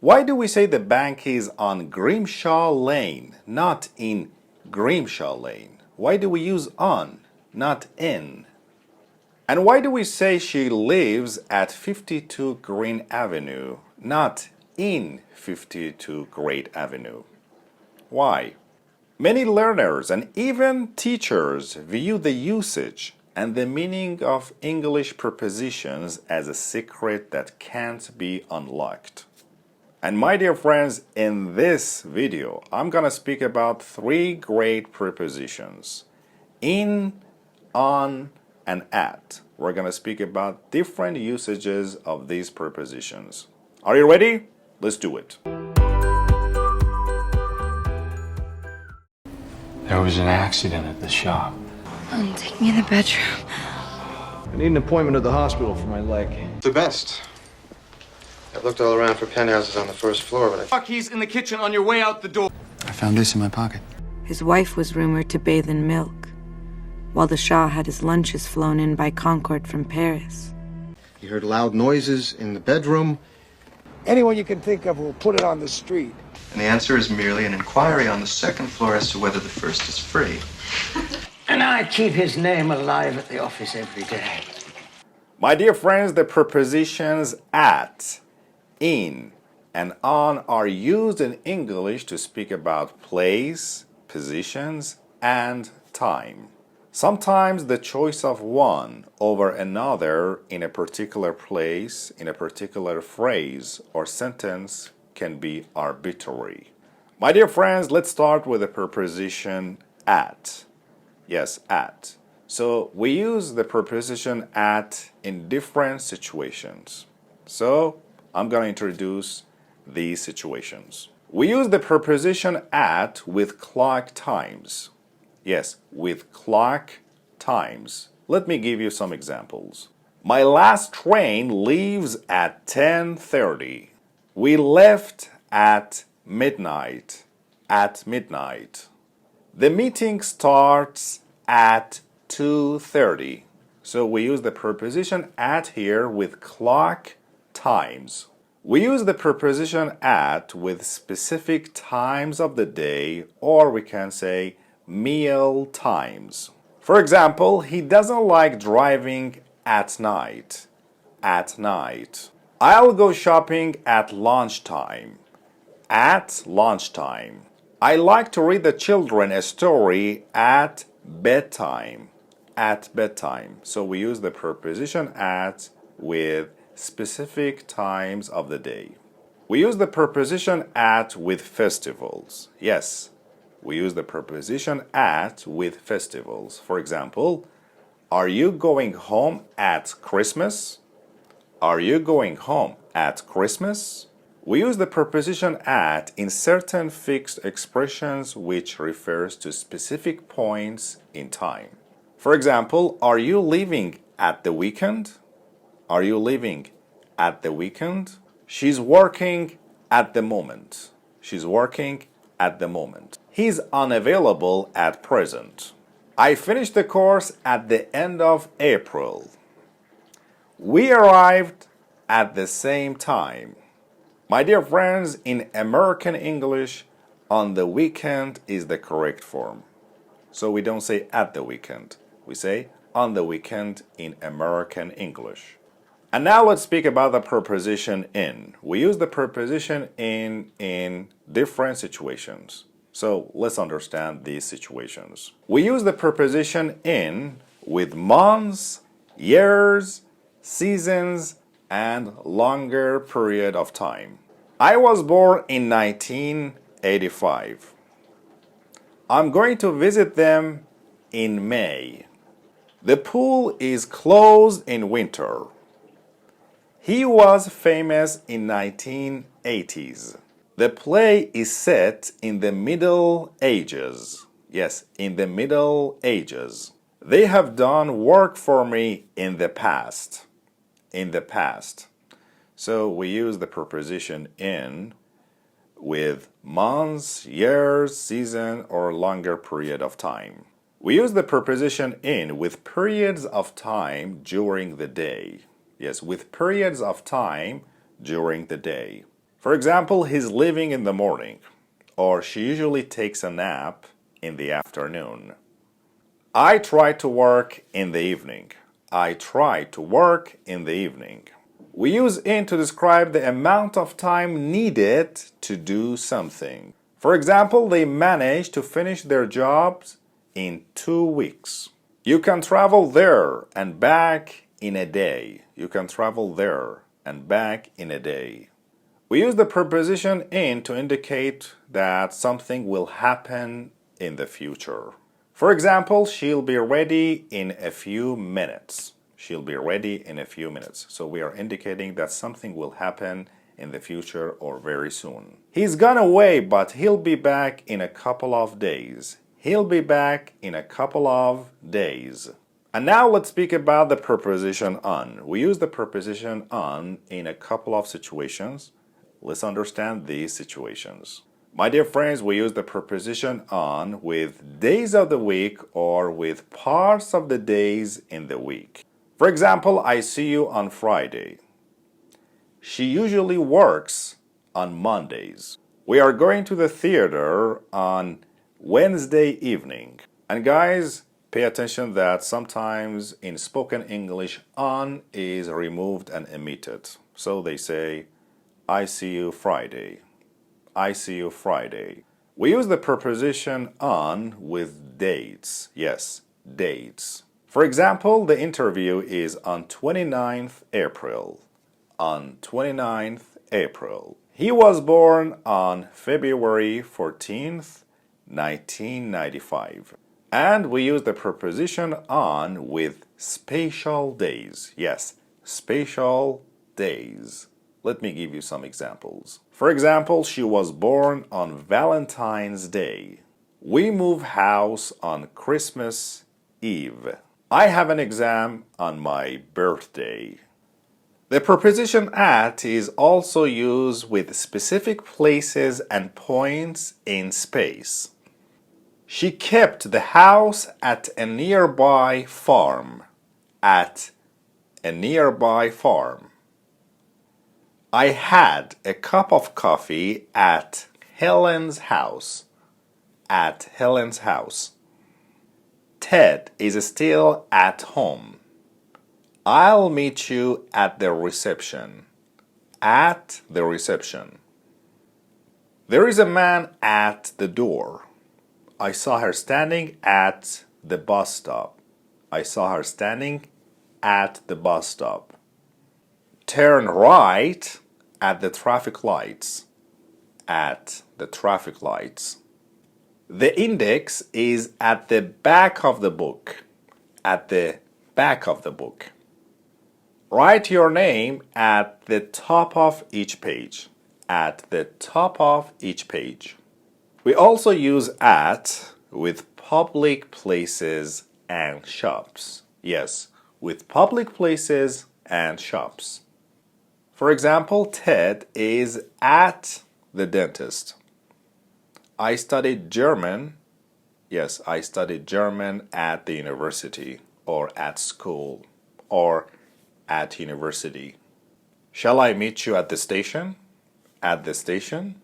Why do we say the bank is on Grimshaw Lane, not in Grimshaw Lane? Why do we use on, not in? And why do we say she lives at 52 Green Avenue, not in 52 Great Avenue? Why? Many learners and even teachers view the usage and the meaning of English prepositions as a secret that can't be unlocked. And my dear friends, in this video, I'm gonna speak about 3 great prepositions: in, on, and at. We're gonna speak about different usages of these prepositions. Are you ready? Let's do it. There was an accident at the shop. Take me in the bedroom. I need an appointment at the hospital for my leg. The best. I've looked all around for penthouses on the first floor, but Car keys in the kitchen on your way out the door. I found this in my pocket. His wife was rumored to bathe in milk, while the Shah had his lunches flown in by Concorde from Paris. he heard loud noises in the bedroom. Anyone you can think of will put it on the street. And the answer is merely an inquiry on the second floor as to whether the first is free. And I keep his name alive at the office every day. My dear friends, the prepositions at, in, and on are used in English to speak about place, positions, and time. Sometimes the choice of one over another in a particular place, in a particular phrase or sentence can be arbitrary. My dear friends, let's start with the preposition at. Yes, at. So we use the preposition at in different situations. So I'm going to introduce these situations. We use the preposition at with clock times. Yes, with clock times. Let me give you some examples. My last train leaves at 10:30. We left at midnight. At midnight. The meeting starts at 2:30. So we use the preposition at here with clock times. We use the preposition at with specific times of the day, or we can say meal times. For example, he doesn't like driving at night. At night. I'll go shopping at lunchtime. At lunchtime. I like to read the children a story at bedtime. At bedtime. So we use the preposition at with specific times of the day. We use the preposition at with festivals. Yes, we use the preposition at with festivals. For example, are you going home at Christmas? Are you going home at Christmas? We use the preposition at in certain fixed expressions which refers to specific points in time. For example, are you leaving at the weekend? Are you leaving at the weekend? She's working at the moment. She's working at the moment. He's unavailable at present. I finished the course at the end of April. We arrived at the same time. My dear friends, in American English, on the weekend is the correct form. So we don't say at the weekend. We say on the weekend in American English. And now let's speak about the preposition in. We use the preposition in different situations. So let's understand these situations. We use the preposition in with months, years, seasons, and longer period of time. I was born in 1985. I'm going to visit them in May. The pool is closed in winter. He was famous in 1980s. The play is set in the Middle Ages. Yes, in the Middle Ages. They have done work for me in the past. In the past. So we use the preposition in with months, years, season, or longer period of time. We use the preposition in with periods of time during the day. Yes, with periods of time during the day. For example, he's leaving in the morning, or she usually takes a nap in the afternoon. I try to work in the evening. I try to work in the evening. We use in to describe the amount of time needed to do something. For example, they managed to finish their jobs in 2 weeks. You can travel there and back in a day. You can travel there and back in a day. We use the preposition in to indicate that something will happen in the future. For example, she'll be ready in a few minutes. She'll be ready in a few minutes. So we are indicating that something will happen in the future or very soon. He's gone away, but he'll be back in a couple of days. He'll be back in a couple of days. And now let's speak about the preposition on. We use the preposition on in a couple of situations. Let's understand these situations. My dear friends, we use the preposition on with days of the week or with parts of the days in the week. For example, I see you on Friday. She usually works on Mondays. We are going to the theater on Wednesday evening. And guys, pay attention that sometimes in spoken English, on is removed and omitted. So they say, I see you Friday. I see you Friday. We use the preposition on with dates. Yes, dates. For example, the interview is on 29th April. On 29th April. He was born on February 14th, 1995. And we use the preposition on with spatial days. Yes, spatial days. Let me give you some examples. For example, she was born on Valentine's Day. We move house on Christmas Eve. I have an exam on my birthday. The preposition at is also used with specific places and points in space. She kept the house at a nearby farm. At a nearby farm. I had a cup of coffee at Helen's house. At Helen's house. Ted is still at home. I'll meet you at the reception. At the reception. There is a man at the door. I saw her standing at the bus stop. I saw her standing at the bus stop. Turn right at the traffic lights. At the traffic lights. The index is at the back of the book. At the back of the book. Write your name at the top of each page. At the top of each page. We also use at with public places and shops. Yes, with public places and shops. For example, Ted is at the dentist. I studied German. Yes, I studied German at the university or at school or at university. Shall I meet you at the station? At the station?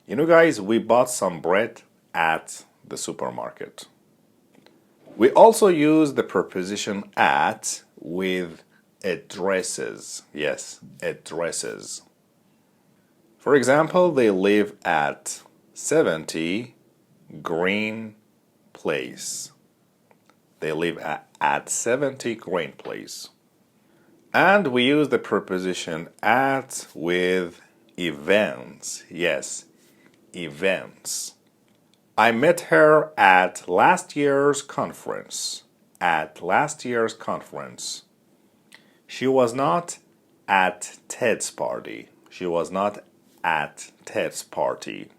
You know, guys, we bought some bread at the supermarket. We also use the preposition at with addresses. Yes, addresses. For example, they live at 70 Green Place. They live at 70 Green Place. And we use the preposition at with events. Yes, events. I met her at last year's conference. At last year's conference. She was not at Ted's party. She was not at Ted's party.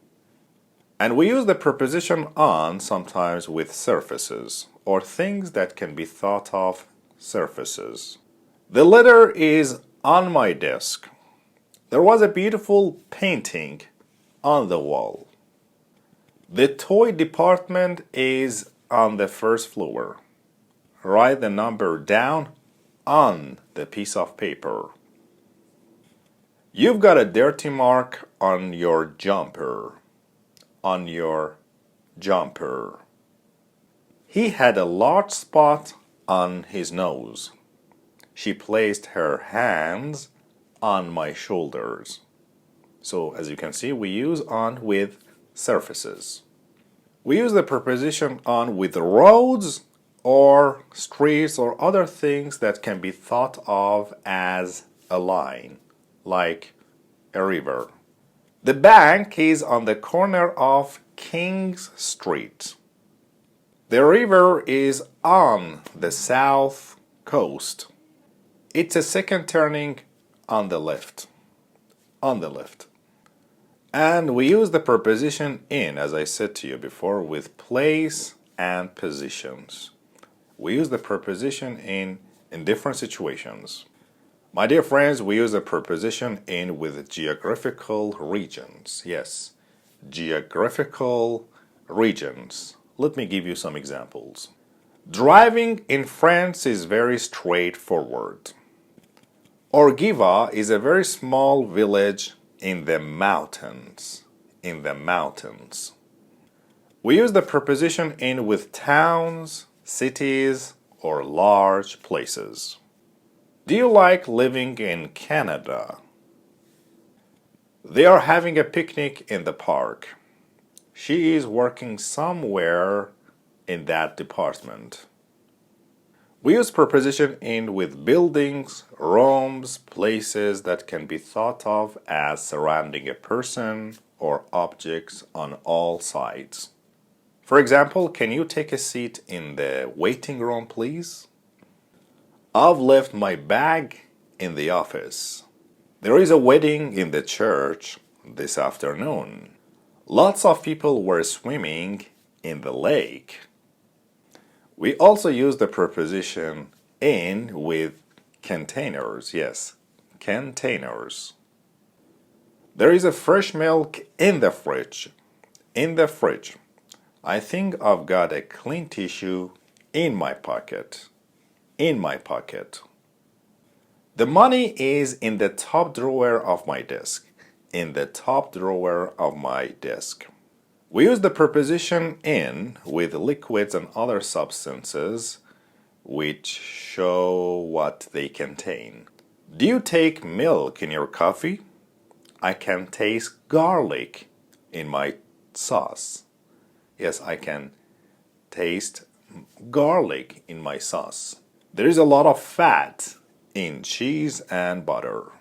And we use the preposition on sometimes with surfaces or things that can be thought of surfaces. The letter is on my desk. There was a beautiful painting on the wall. The toy department is on the first floor. Write the number down on the piece of paper. You've got a dirty mark on your jumper. On your jumper. He had a large spot on his nose. She placed her hands on my shoulders. So as you can see, we use on with surfaces. We use the preposition on with roads or streets or other things that can be thought of as a line, like a river. The bank is on the corner of King's Street. The river is on the south coast. It's a second turning on the left. On the left. And we use the preposition in, as I said to you before, with place and positions. We use the preposition in different situations. My dear friends, we use the preposition in with geographical regions. Yes, geographical regions. Let me give you some examples. Driving in France is very straightforward. Orgiva is a very small village in the mountains. In the mountains. We use the preposition in with towns, cities, or large places. Do you like living in Canada? They are having a picnic in the park. She is working somewhere in that department. We use preposition in with buildings, rooms, places that can be thought of as surrounding a person or objects on all sides. For example, can you take a seat in the waiting room, please? I've left my bag in the office. There is a wedding in the church this afternoon. Lots of people were swimming in the lake. We also use the preposition in with containers. Yes, containers. There is a fresh milk in the fridge. In the fridge. I think I've got a clean tissue in my pocket. In my pocket. The money is in the top drawer of my desk. In the top drawer of my desk. We use the preposition in with liquids and other substances which show what they contain. Do you take milk in your coffee? I can taste garlic in my sauce. Yes, I can taste garlic in my sauce. There is a lot of fat in cheese and butter.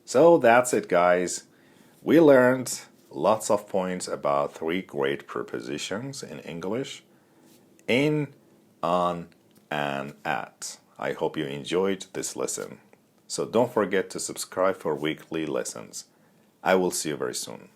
So that's it, guys. We learned lots of points about 3 great prepositions in English: in, on, and at. I hope you enjoyed this lesson. So don't forget to subscribe for weekly lessons. I will see you very soon.